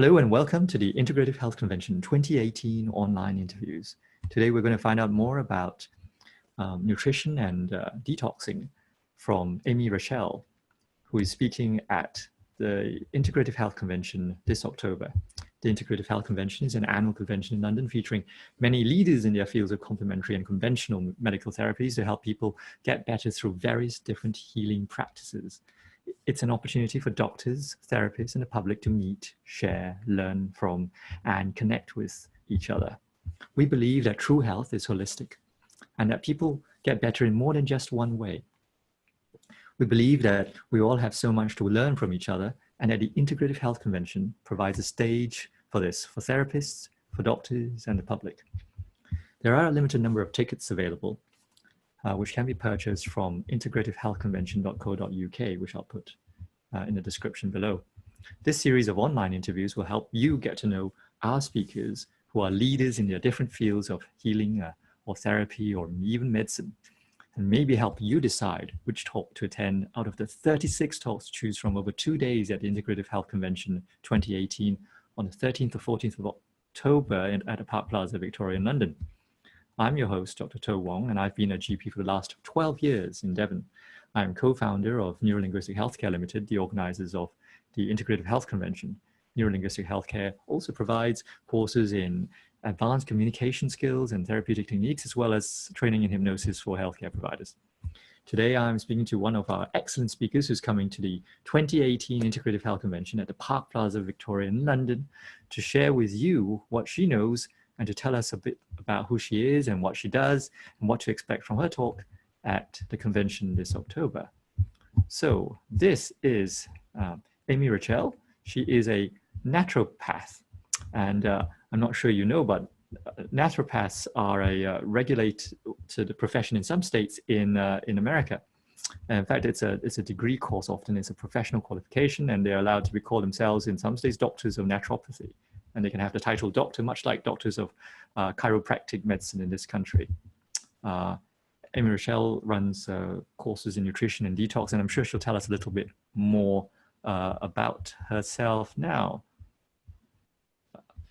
Hello and welcome to the Integrative Health Convention 2018 online interviews. Today we're going to find out more about nutrition and detoxing from Amy Rachelle, who is speaking at the Integrative Health Convention this October. The Integrative Health Convention is an annual convention in London featuring many leaders in their fields of complementary and conventional medical therapies to help people get better through various different healing practices. It's an opportunity for doctors, therapists, and the public to meet, share, learn from, and connect with each other. We believe that true health is holistic and that people get better in more than just one way. We believe that we all have so much to learn from each other, and that the Integrative Health Convention provides a stage for this, for therapists, for doctors, and the public. There are a limited number of tickets available, which can be purchased from integrativehealthconvention.co.uk, which I'll put in the description below. This series of online interviews will help you get to know our speakers who are leaders in their different fields of healing or therapy or even medicine, and maybe help you decide which talk to attend out of the 36 talks to choose from over 2 days at the Integrative Health Convention 2018 on the 13th or 14th of October at the Park Plaza, Victoria in London. I'm your host, Dr. Wong, and I've been a GP for the last 12 years in Devon. I'm co-founder of Neurolinguistic Healthcare Limited, the organizers of the Integrative Health Convention. Neurolinguistic Healthcare also provides courses in advanced communication skills and therapeutic techniques, as well as training in hypnosis for healthcare providers. Today, I'm speaking to one of our excellent speakers who's coming to the 2018 Integrative Health Convention at the Park Plaza, Victoria in London, to share with you what she knows and to tell us a bit about who she is and what she does and what to expect from her talk at the convention this October. So this is Amy Rachelle. She is a naturopath, and I'm not sure you know, but naturopaths are a regulated profession in some states in America. And in fact, it's a degree course. Often it's a professional qualification, and they're allowed to call themselves in some states doctors of naturopathy. And they can have the title doctor, much like doctors of chiropractic medicine in this country. Amy Rachelle runs courses in nutrition and detox, and I'm sure she'll tell us a little bit more about herself now.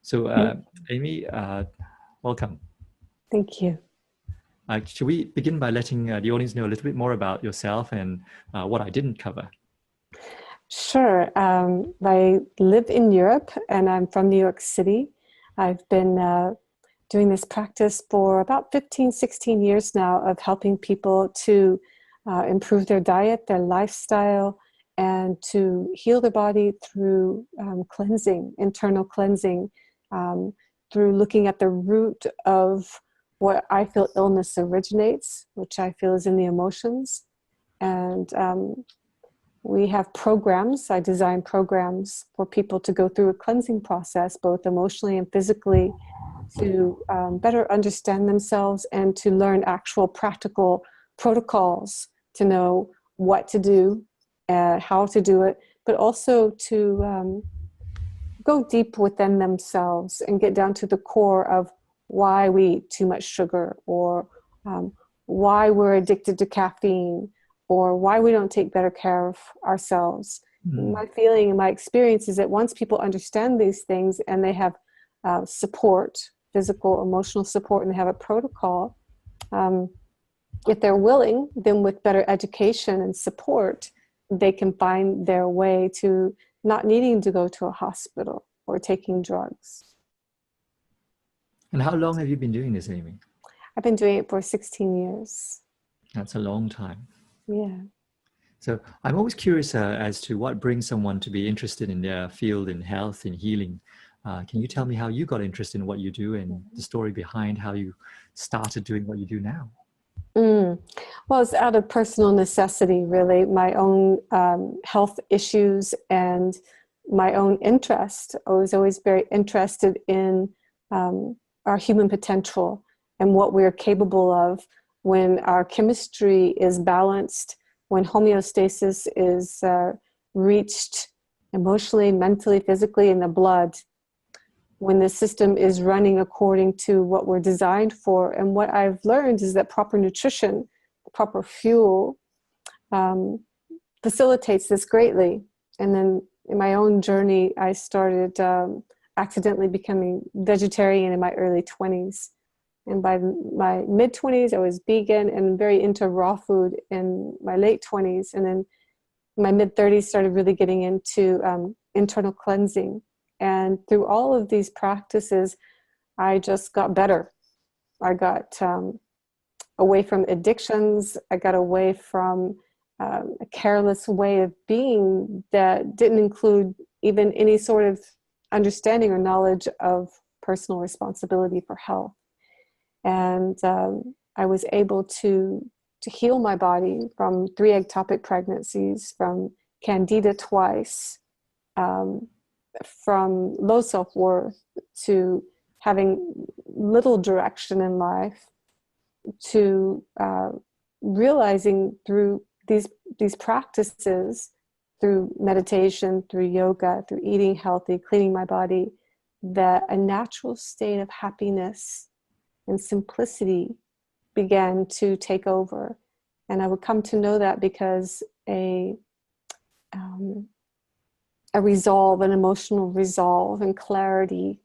So Amy, welcome. Thank you. Should we begin by letting the audience know a little bit more about yourself and what I didn't cover? Sure. I live in Europe and I'm from New York City. I've been doing this practice for about 15, 16 years now of helping people to improve their diet, their lifestyle, and to heal their body through cleansing, internal cleansing, through looking at the root of where I feel illness originates, which I feel is in the emotions. And we have programs. I design programs for people to go through a cleansing process, both emotionally and physically, to better understand themselves and to learn actual practical protocols to know what to do, how to do it, but also to go deep within themselves and get down to the core of why we eat too much sugar, or why we're addicted to caffeine, or why we don't take better care of ourselves. My feeling and my experience is that once people understand these things and they have support, physical, emotional support, and they have a protocol, if they're willing, then with better education and support, they can find their way to not needing to go to a hospital or taking drugs. And how long have you been doing this, Amy? I've been doing it for 16 years. That's a long time. Yeah. So I'm always curious as to what brings someone to be interested in their field in health and healing. Can you tell me how you got interested in what you do and the story behind how you started doing what you do now? Well, it's out of personal necessity, really. My own health issues and my own interest. I was always very interested in our human potential and what we're capable of when our chemistry is balanced, when homeostasis is reached emotionally, mentally, physically in the blood, when the system is running according to what we're designed for. And what I've learned is that proper nutrition, proper fuel, facilitates this greatly. And then in my own journey, I started accidentally becoming vegetarian in my early 20s. And by my mid 20s, I was vegan and very into raw food in my late 20s. And then in my mid 30s, started really getting into internal cleansing. And through all of these practices, I just got better. I got away from addictions. I got away from a careless way of being that didn't include even any sort of understanding or knowledge of personal responsibility for health. And I was able to heal my body from 3 ectopic pregnancies, from candida twice, from low self-worth to having little direction in life, to realizing through these practices, through meditation, through yoga, through eating healthy, cleaning my body, that a natural state of happiness and simplicity began to take over. And I would come to know that because a resolve, an emotional resolve and clarity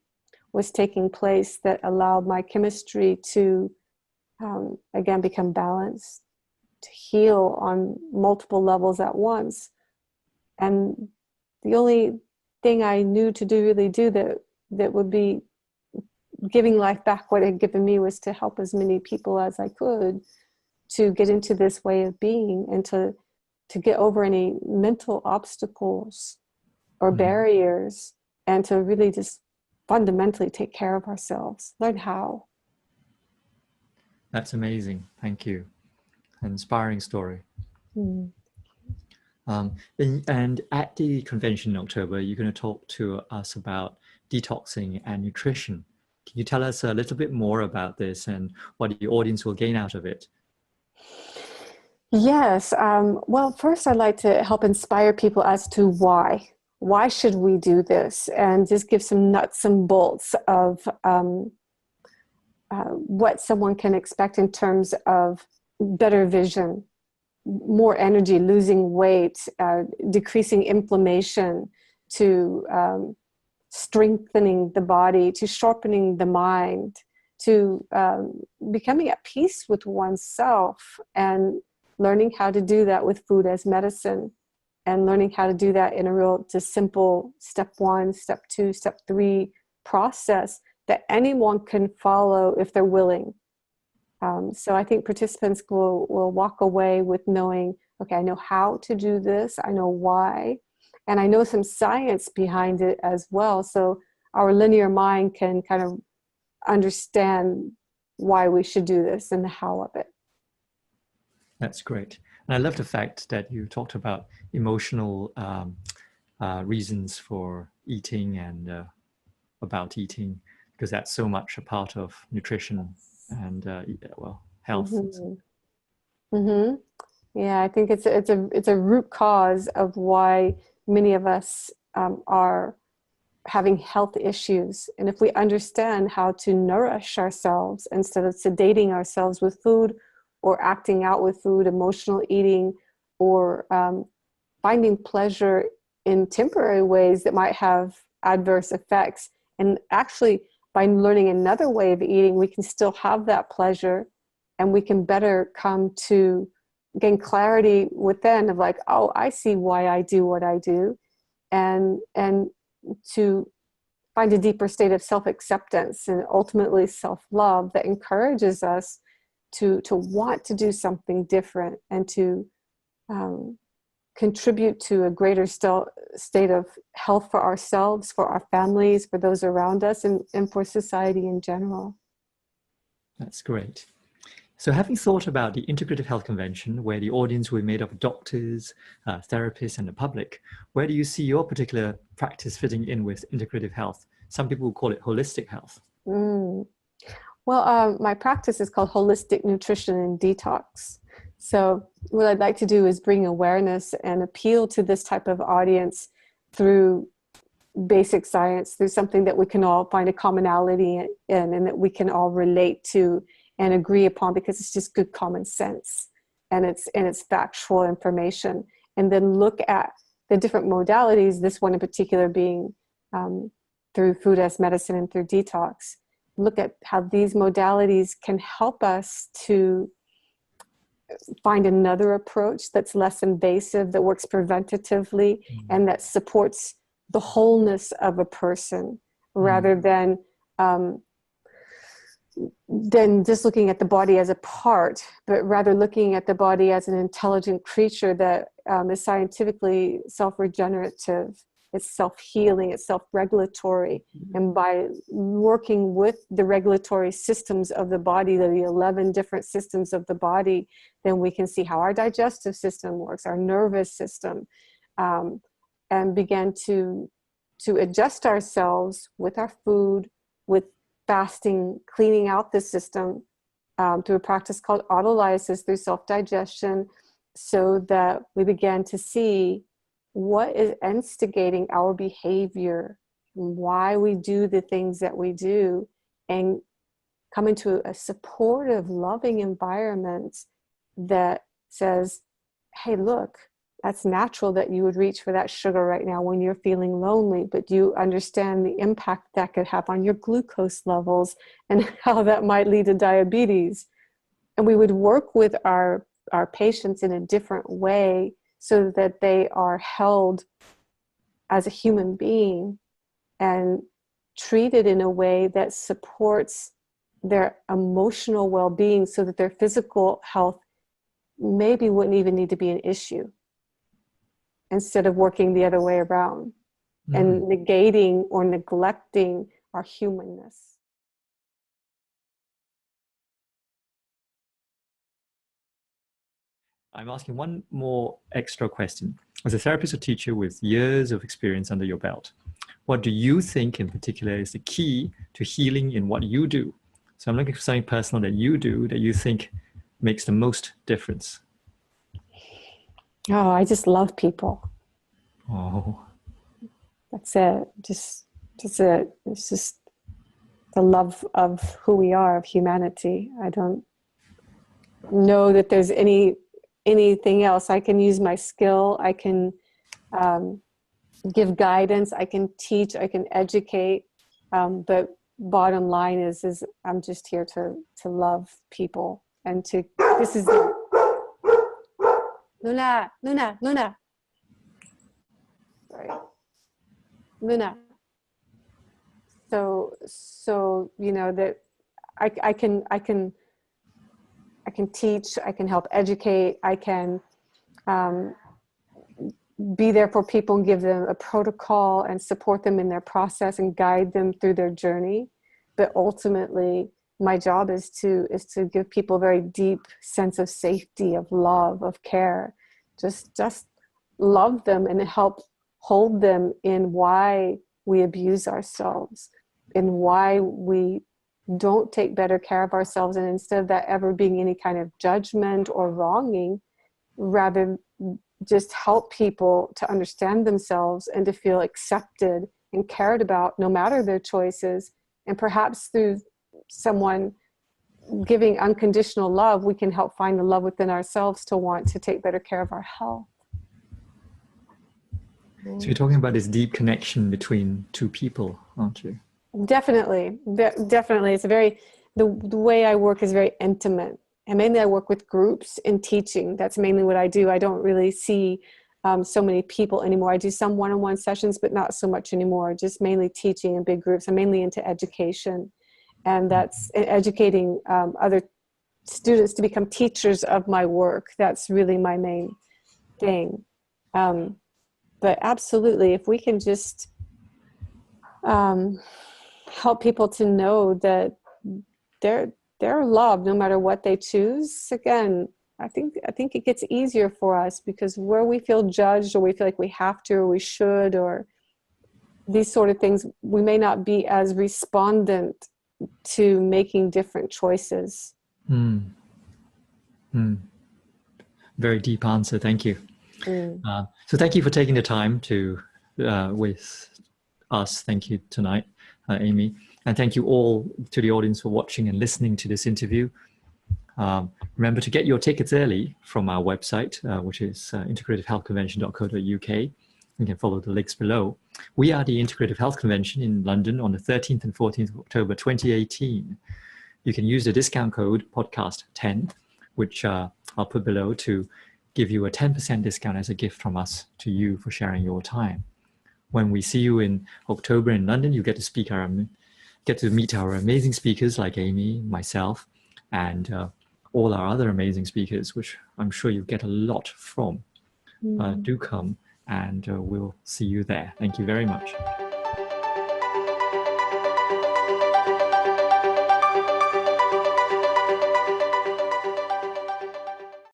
was taking place that allowed my chemistry to again become balanced, to heal on multiple levels at once. And the only thing I knew to really do that would be giving life back what it had given me was to help as many people as I could to get into this way of being, and to get over any mental obstacles or barriers, and to really just fundamentally take care of ourselves, learn how. That's amazing. Thank you. An inspiring story. Mm. And at the convention in October, you're going to talk to us about detoxing and nutrition. Can you tell us a little bit more about this and what the audience will gain out of it? Yes. Well, first I'd like to help inspire people as to why. Why should we do this? And just give some nuts and bolts of what someone can expect in terms of better vision, more energy, losing weight, decreasing inflammation, to strengthening the body, to sharpening the mind, to becoming at peace with oneself, and learning how to do that with food as medicine, and learning how to do that in a real just simple step 1, step 2, step 3 process that anyone can follow if they're willing. So I think participants will walk away with knowing, okay, I know how to do this, I know why, and I know some science behind it as well. So our linear mind can kind of understand why we should do this and the how of it. That's great. And I love the fact that you talked about emotional reasons for eating and about eating, because that's so much a part of nutrition and health. Mm-hmm. Mm-hmm. Yeah, I think it's a root cause of why many of us are having health issues. And if we understand how to nourish ourselves instead of sedating ourselves with food, or acting out with food, emotional eating, or finding pleasure in temporary ways that might have adverse effects, and actually by learning another way of eating, we can still have that pleasure, and we can better come to gain clarity within of like, oh, I see why I do what I do, and to find a deeper state of self-acceptance and ultimately self-love that encourages us to want to do something different, and to contribute to a greater state of health for ourselves, for our families, for those around us, and for society in general. That's great. So having thought about the Integrative Health Convention, where the audience will be made up of doctors, therapists, and the public, where do you see your particular practice fitting in with integrative health? Some people call it holistic health. Well, my practice is called Holistic Nutrition and Detox. So what I'd like to do is bring awareness and appeal to this type of audience through basic science, through something that we can all find a commonality in, and that we can all relate to and agree upon, because it's just good common sense, and it's factual information. And then look at the different modalities, this one in particular being through food as medicine and through detox, look at how these modalities can help us to find another approach that's less invasive, that works preventatively, and that supports the wholeness of a person, rather than just looking at the body as a part, but rather looking at the body as an intelligent creature that is scientifically self-regenerative, it's self-healing, it's self-regulatory. And by working with the regulatory systems of the body, the 11 different systems of the body, then we can see how our digestive system works, our nervous system, and begin to adjust ourselves with our food, with fasting, cleaning out the system through a practice called autolysis, through self-digestion, so that we begin to see what is instigating our behavior, why we do the things that we do, and come into a supportive, loving environment that says, hey, look, that's natural that you would reach for that sugar right now when you're feeling lonely, but do you understand the impact that could have on your glucose levels and how that might lead to diabetes? And we would work with our patients in a different way so that they are held as a human being and treated in a way that supports their emotional well-being, so that their physical health maybe wouldn't even need to be an issue, instead of working the other way around and negating or neglecting our humanness. I'm asking one more extra question. As a therapist or teacher with years of experience under your belt, what do you think in particular is the key to healing in what you do? So I'm looking for something personal that you do that you think makes the most difference. Oh, I just love people. Oh, That's it. Just it. It's just the love of who we are, of humanity. I don't know that there's anything else. I can use my skill. I can give guidance. I can teach. I can educate. But bottom line is I'm just here to love people and to. This is Luna. Sorry, Luna. So you know that I can teach, I can help educate, I can be there for people and give them a protocol and support them in their process and guide them through their journey. But ultimately, my job is to give people a very deep sense of safety, of love, of care. Just love them and help hold them in why we abuse ourselves and why we don't take better care of ourselves, and instead of that ever being any kind of judgment or wronging, rather just help people to understand themselves and to feel accepted and cared about no matter their choices. And perhaps through someone giving unconditional love, we can help find the love within ourselves to want to take better care of our health. so you're talking about this deep connection between two people, aren't you? Definitely. It's the way I work is very intimate. And mainly I work with groups in teaching. That's mainly what I do. I don't really see so many people anymore. I do some one-on-one sessions, but not so much anymore. Just mainly teaching in big groups. I'm mainly into education. And that's educating other students to become teachers of my work. That's really my main thing. But absolutely, if we can just help people to know that they're loved no matter what they choose. Again, I think it gets easier for us, because where we feel judged or we feel like we have to or we should or these sort of things, we may not be as respondent to making different choices. Very deep answer. Thank you. So thank you for taking the time to with us. Thank you tonight, Amy. And thank you all to the audience for watching and listening to this interview. Remember to get your tickets early from our website, which is integrativehealthconvention.co.uk. You can follow the links below. We are the Integrative Health Convention in London on the 13th and 14th of October 2018. You can use the discount code podcast10, which I'll put below, to give you a 10% discount as a gift from us to you for sharing your time. When we see you in October in London, you get to meet our amazing speakers like Amy, myself, and all our other amazing speakers, which I'm sure you get a lot from. Do come, and we'll see you there. Thank you very much.